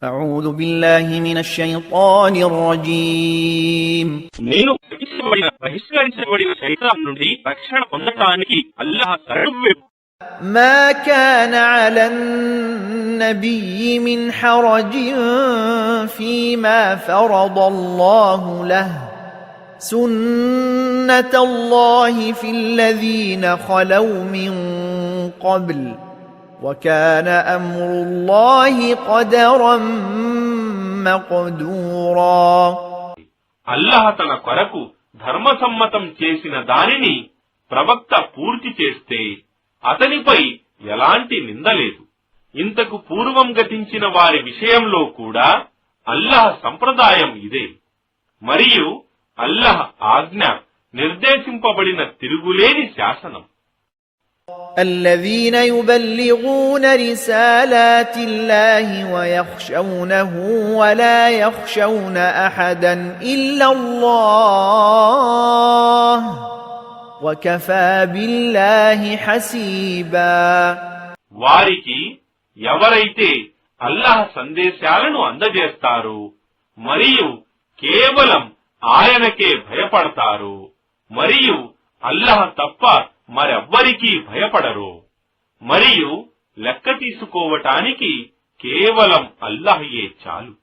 أعوذ بالله من الشيطان الرجيم నేను బహిష్కరించబడిన శైతాన్ నుండి రక్షణ పొందడానికి అల్లాహ్ శరణు. ما كان على النبي من حرج فيما فرض الله له سنة الله في الذين خلوا من قبل وكان أمر الله قدرا مقدورا. అల్లాహ్ తన కొరకు ధర్మసమ్మతం చేసిన దానిని ప్రవక్త పూర్తి చేస్తే అతనిపై ఎలాంటి నింద లేదు. ఇంతకు పూర్వం గతించిన వారి విషయంలో కూడా అల్లాహ్ సంప్రదాయం ఇదే. మరియు అల్లాహ్ ఆజ్ఞ నిర్దేశింపబడిన తిరుగులేని శాసనం. الذين يبلغون رسالات الله ويخشونه ولا يخشون أحدا إلا الله وكفى بالله حسيبا. వారికి ఎవరైతే అల్లాహ్ సందేశాలను అందజేస్తారు మరియు కేవలం ఆయనకే భయపడతారు మరియు అల్లాహ్ తప్ప మరెవ్వరికీ భయపడరు మరియు లెక్క తీసుకోవటానికి కేవలం అల్లాహయే చాలు.